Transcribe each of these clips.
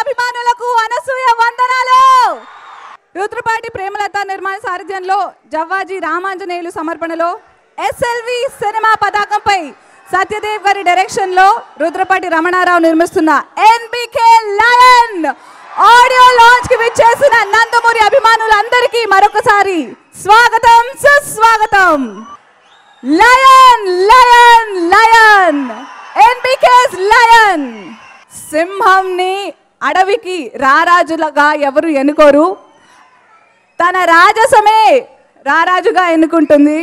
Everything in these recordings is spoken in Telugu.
అభిమానులకు అనసూయ వందనాలు. రుద్రపాటి ప్రేమలత నిర్మాణ సారథ్యంలో జవ్వాజీ రామాంజనేయులు సమర్పణలో ఎస్ఎల్వి సినిమా పతాకంపై సత్యదేవ్ గారి డైరెక్షన్ లో రుద్రపాటి రమణారావు నిర్మిస్తున్న ఎన్బికే లయన్ ఆడియో లాంచ్ కి విచ్చేసిన నందమూరి అభిమానులందరికీ మరొకసారి స్వాగతం సుస్వాగతం. Lion lion lion NBK's lion. సింహంని అడవికి రారాజులుగా ఎవరు ఎన్నుకోరు, తన రాజసమే రారాజుగా ఎన్నుకుంటుంది.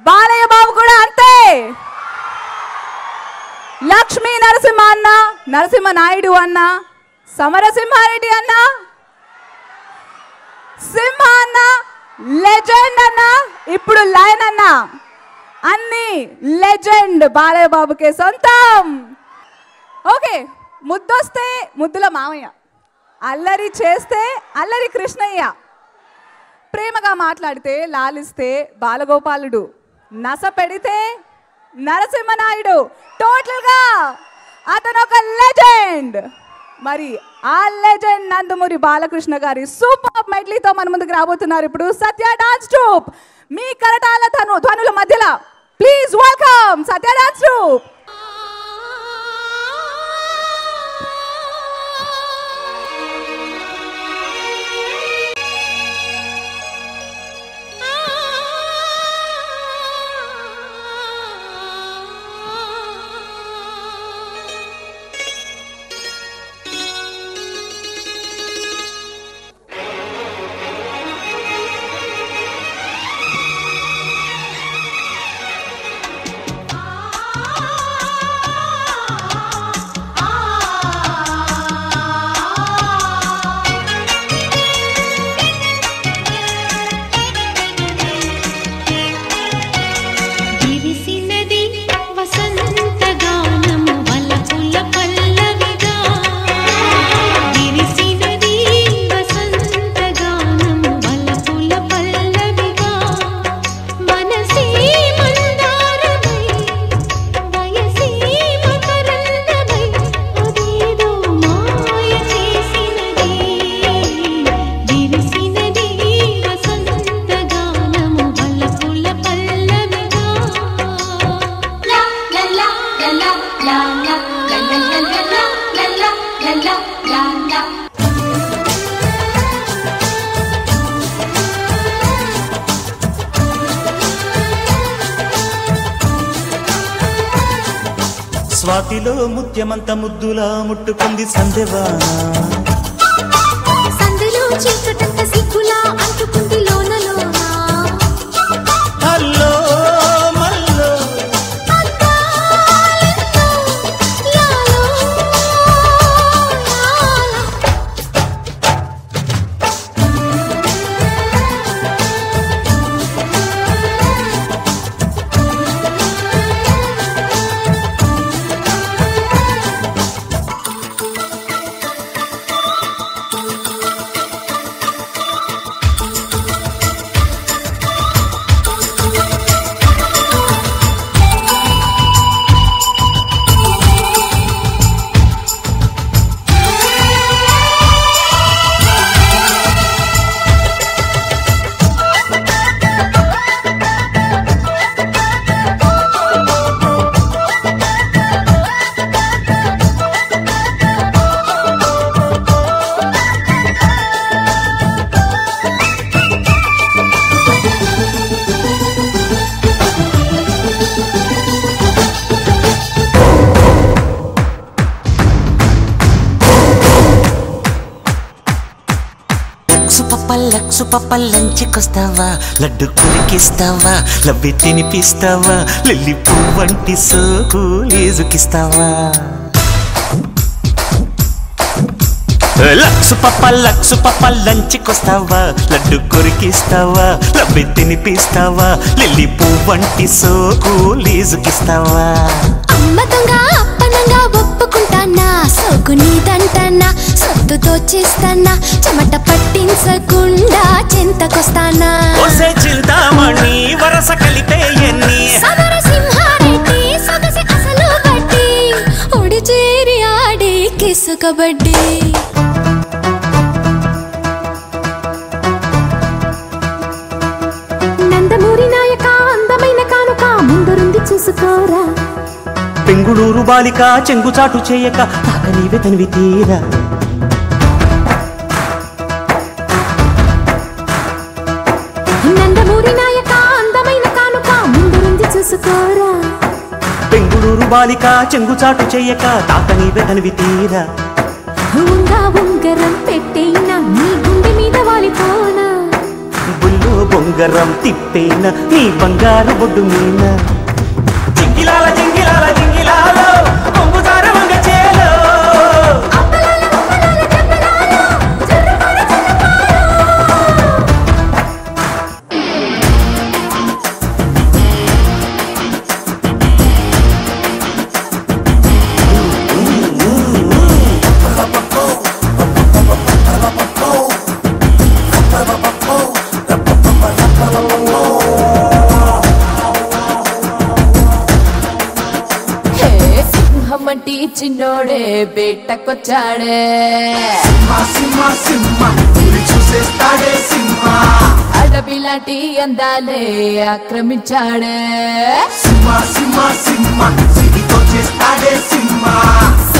బాలయ్య బాబు కూడా అంతే. లక్ష్మీ నరసింహ అన్న, నరసింహ నాయుడు అన్న, సమరసింహారెడ్డి అన్న, సింహ అన్న, లెజెండ్ అన్న, ఇప్పుడు లయన్ అన్న, అన్ని లెజెండ్ బాలయ్య బాబుకే సొంతం. ఓకే, ముద్దొస్తే ముద్దుల మామయ్య, అల్లరి చేస్తే అల్లరి కృష్ణయ్య, ప్రేమగా మాట్లాడితే లాలిస్తే బాలగోపాలుడు, నస పెడితే నరసింహనాయుడు. టోటల్గా అతను ఒక లెజెండ్. మరి ఆ లెజెండ్ నందమూరి బాలకృష్ణ గారి సూపర్ మెడ్లీతో మన ముందుకు రాబోతున్నారు ఇప్పుడు సత్య డాన్స్ ట్రూప్. మీ కరటాల ధ్వనుల మధ్యలో please welcome Satya dance troupe. స్వాతిలో ముత్యమంత ముద్దులా ముట్టుకుంది సందెవాన, సందెలో చీకటంత సిగ్గులా అంటుకుంది లోన లోన. హల్లో మల్లో అద్దాలెన్నో లాలో లాలా. లక్సు పప్ప లంచ్కొస్తావా, లడ్డు కురికిస్తావా, లవ్వి తినిపిస్తావా, లిల్లీ పువ్వంటి సోకు లేజుకిస్తావా. లక్సు పప్ప లంచ్కొస్తావా, లడ్డు కురికిస్తావా, లవ్వి తినిపిస్తావా, లిల్లీ పువ్వంటి సోకు లేజుకిస్తావా. అమ్మ దొంగ అప్పనంగా ఒప్పుకుంటానా, సోకు నీదంటానా, సొత్తుతో చేస్తానా, చెమట పట్టించకుండా చింతకొస్తానా. చింతామణి వరస కలిపే ఎన్ని సమరసింహారెడ్డి సొగసి అసలు బట్టి ఒడి చేరి ఆడే కేసు కబడ్డీ నందమూరి నాయక అందమైన కానుక ముందరుంది చూసుకోరా పెంగుళూరు బాలిక చెంగుచాటు చేయక తాకనీవే తనివి తీరా నందమూరి నాయక అందమైన కానుక ముందరుంది చూసుకోరా పెంగుళూరు బాలిక చెంగుచాటు చేయక తాకనీవే తనివి తీరా ఉంగరం పెట్టేనా నీ గుండె మీద వాలిపోనా బుల్లో బొంగరం తిప్పేనా నీ బంగారు బొడ్డు మీన జింగిలాల జింగిలాల జింగిలాల కొంగుదార వంగ చేలో సింహమంటి చిన్నోడే బేటకొచ్చాడే అడవిలాంటి అందాలే ఆక్రమించాడే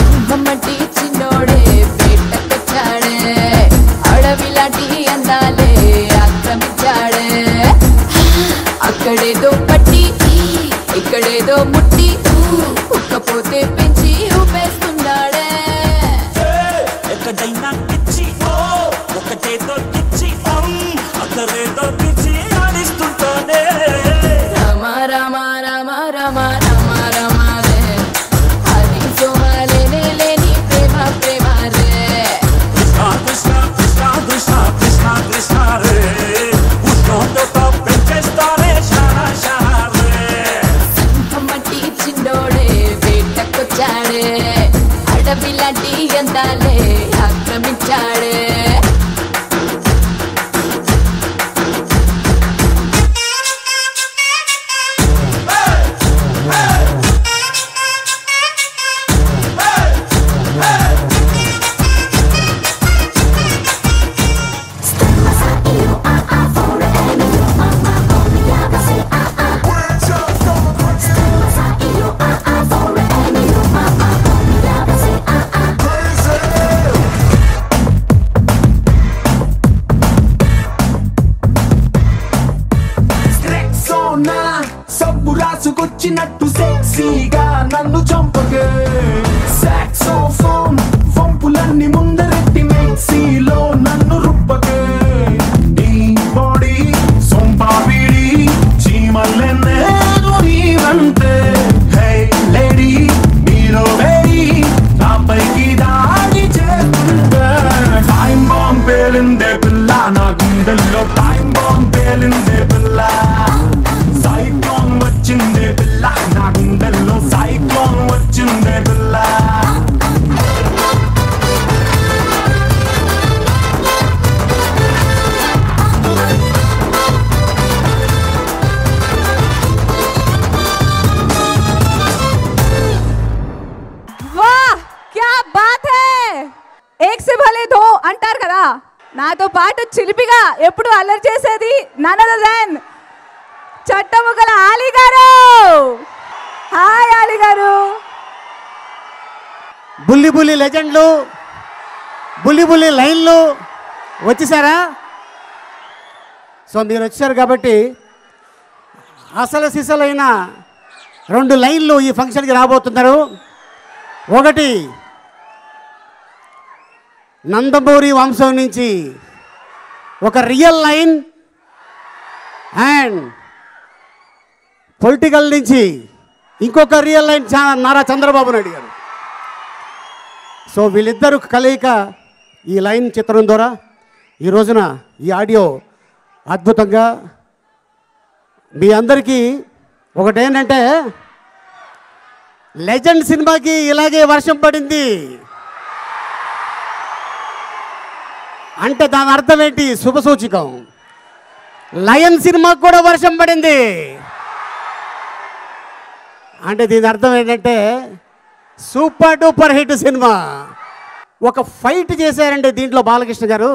సింహమంటి చిన్నోడే బేటకొచ్చాడే అడవిలాంటి అందాలే ఆక్రమించాడే అక్కడేదో పట్టి ఇక్కడేదో ముట్టి ఉక్కపోతే పెంచి ఊపేస్తున్నాడే ఎక్కడైనా కిచ్చి ఒకటేదో కిచ్చి అక్కడేదో కిచ్చి ఆడిస్తుంటానే రామ రామ రామ రామ రామ రామ రే అది సోమాలేనే లేని ప్రేమ ప్రేమ రే కృష్ణ కృష్ణ కృష్ణ కృష్ణ కృష్ణ రే ఉష్ణోగ్రత పెంచేస్తారే షారా షారా రే సింహమట్టి చిన్నోడే వేటకొచ్చాడే అడవిలాంటి అందాలే ఆక్రమించాడే సబ్బు రాసుకొచ్చినట్టు సెక్సీగా నన్ను చంపగే సాక్సోఫోన్ వంపులన్నీ ముందరెట్టి మెక్సీలో నన్ను రుప్పగే నీ బాడీ సొంపాపిడి చీమల్లెన్నే నీవంతే హే లేడీ మీలో వేడి నాపైకి దాడి చేస్తుంటే టైం బాంబ్ పేలిందే పిల్ల నా గుండెల్లో టైం బాంబ్ పేలిందే పిల్ల సైక్లోన్ వచ్చిందే పిల్ల నా గుండెల్లో సైక్లోన్ వచ్చిందే పిల్ల वाह क्या बात है एक से भले दो అంటారు కదా నాతో పాటు చిలిపిగా ఎప్పుడు అల్లరి చేసేది none other than చట్టముగల ఆలి గారు హాయ్ ఆలి గారు బుల్లి బుల్లి లెజెండ్లు బుల్లి బుల్లి లైన్లు వచ్చేసారా సో మీరు వచ్చారు కాబట్టి అసలు సిసలైన 2 లైన్లు ఈ ఫంక్షన్కి రాబోతున్నారు ఒకటి నందమూరి వంశం నుంచి ఒక రియల్ లైన్ అండ్ పొలిటికల్ నుంచి ఇంకొక రియల్ లైన్ నారా చంద్రబాబు నాయుడు గారు సో వీళ్ళిద్దరు కలయిక ఈ లైన్ చిత్రం ద్వారా ఈ రోజున ఈ ఆడియో అద్భుతంగా మీ అందరికీ ఒకటేంటంటే లెజెండ్ సినిమాకి ఇలాగే వర్షం పడింది అంటే దాని అర్థం ఏంటి శుభసూచకం లయన్ సినిమాకి కూడా వర్షం పడింది అంటే దీని అర్థం ఏంటంటే సూపర్ డూపర్ హిట్ సినిమా ఒక ఫైట్ చేశారండి దీంట్లో బాలకృష్ణ గారు.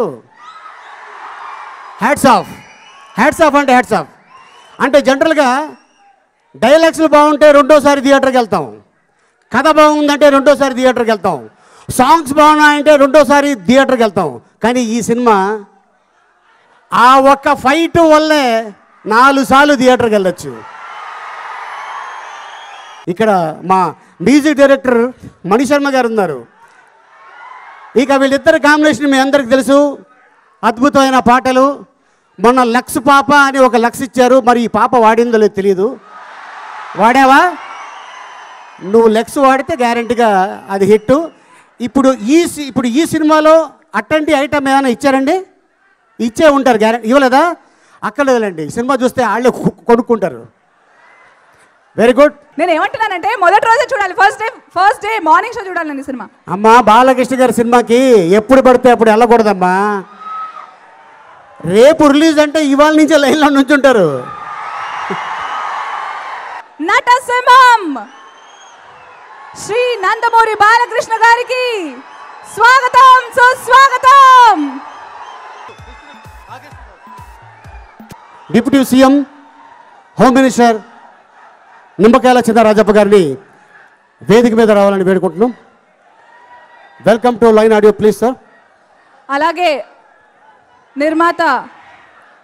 హ్యాట్స్ ఆఫ్ అంటే హ్యాట్స్ ఆఫ్. అంటే జనరల్గా డైలాగ్స్లు బాగుంటే రెండోసారి థియేటర్కి వెళ్తాం, కథ బాగుందంటే రెండోసారి థియేటర్కి వెళ్తాం, సాంగ్స్ బాగున్నాయంటే రెండోసారి థియేటర్కి వెళ్తాం. కానీ ఈ సినిమా ఆ ఒక్క ఫైట్ వల్లే 4 సార్లు థియేటర్కి వెళ్ళొచ్చు. ఇక్కడ మా మ్యూజిక్ డైరెక్టర్ మణిశర్మ గారు ఉన్నారు. ఇక వీళ్ళిద్దరి కాంబినేషన్ మీ అందరికి తెలుసు, అద్భుతమైన పాటలు. మొన్న లక్స్ పాప అని ఒక లక్స్ ఇచ్చారు, మరి ఈ పాప వాడిందో లేదో తెలియదు. వాడావా? నువ్వు లెక్స్ వాడితే గ్యారెంటీగా అది హిట్. ఇప్పుడు ఈ సినిమాలో అట్టంటి ఐటమ్ ఏమైనా ఇచ్చారండి? ఇచ్చే ఉంటారు గ్యారెంటీ. ఇవ్వలేదా? అక్కడ లేదండి, సినిమా చూస్తే వాళ్ళే కొనుక్కుంటారు. Very good. నేను ఏమంటున్నానంటే మొదటి రోజే చూడాలి, ఫస్ట్ డే మార్నింగ్ షో చూడాలండి సినిమా. అమ్మా బాలకృష్ణ గారి సినిమాకి ఎప్పుడు పడితే అప్పుడు వెళ్ళకూడదమ్మా. రేపు రిలీజ్ అంటే ఇవాళ నుంచే లైన్లో నుంచుంటారు. నటసింహం శ్రీ నందమూరి బాలకృష్ణ గారికి స్వాగతం, సుస్వాగతం. Deputy CM, home minister Nimmakayala Chinarajappa గారిని వేదిక మీద రావాలని వేడుకుంటున్నాం. Welcome to lion audio please sir. అలాగే నిర్మాత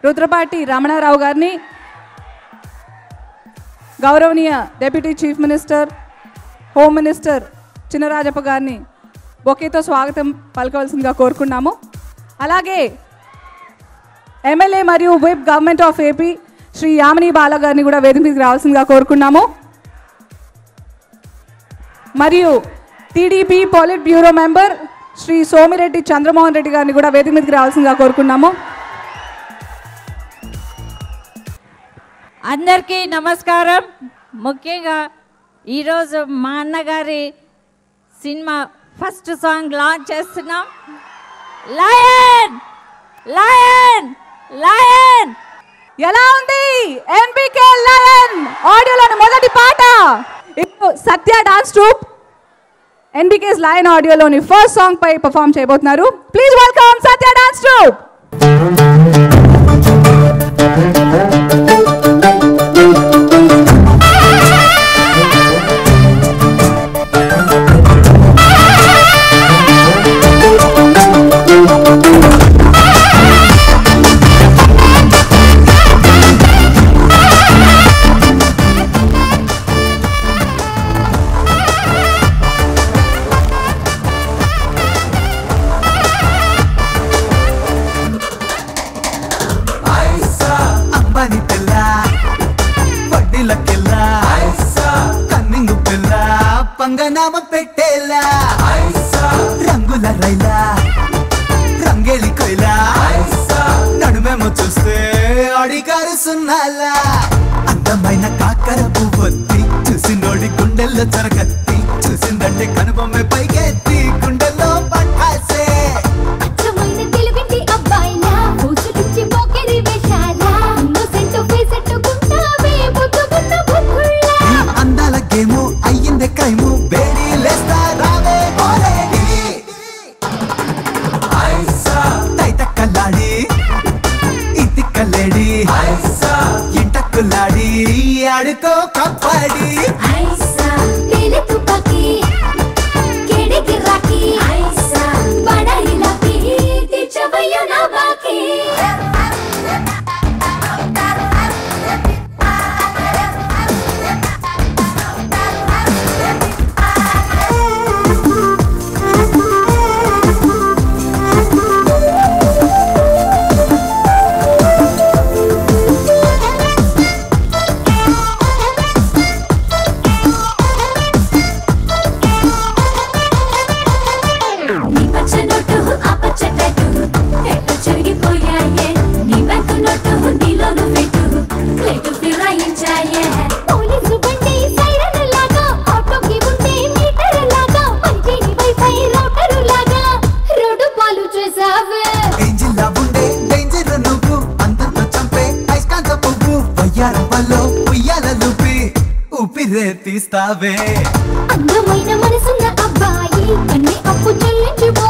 రుద్రపాటి రమణారావు గారిని, గౌరవనీయ deputy chief minister, home minister Chinarajappa గారిని బొకేతో స్వాగతం పలకవలసిందిగా కోరుకున్నాము. అలాగే ఎమ్మెల్యే మరియు whip government of AP Shri Yamini Bala గారిని కూడా వేదిక మీదకి రావాల్సిందిగా కోరుకున్నాము. మరియు TDP politburo member Shri Somireddy Chandramohan Reddy గారిని కూడా వేదిక మీదకి రావాల్సిందిగా కోరుకున్నాము. అందరికీ నమస్కారం. ముఖ్యంగా ఈరోజు మా అన్నగారి సినిమా ఫస్ట్ సాంగ్ లాంచ్ చేస్తున్నాం. Lion lion lion. ఎలా ఉంది ఎన్బికే లయన్ ఆడియోలోని మొదటి పాట? ఇప్పుడు Satya dance troupe NBK's lion ఆడియోలోని ఫస్ట్ సాంగ్ పై పర్ఫామ్ చేయబోతున్నారు. Please welcome Satya dance troupe. పంగనామ పెట్టేలా రంగుల రైలా రంగేలి కొయిలా నడుమేమో చూస్తే అడిగారు సున్నాలా అందమైన కాకర పువ్వొత్తి చూసి నోడి గుండెల్లో చరగత్తి చూసిందంటే కనుబొమ్మే పైకెత్తి గుండెల్లో పట్టాసే అందాల గేము అయ్యిందే క్రైము బేడీ లేస్తా రావే పోలేడి తైతక్కలాడి ఇతిక్కలేడి ఇంటక్కులాడి ఆడుకో కప్పడి తీస్తావే అందమైన మనసున్న అబ్బాయి అన్ని అప్పు చెల్లించిపో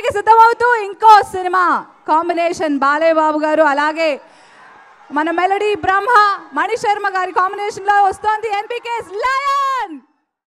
కి సిద్ధమవుతూ ఇంకో సినిమా కాంబినేషన్ బాలయ్య బాబు గారు అలాగే మన మెలడీ బ్రహ్మ మణి శర్మ గారి కాంబినేషన్ లో వస్తోంది ఎన్బికేస్ లయన్.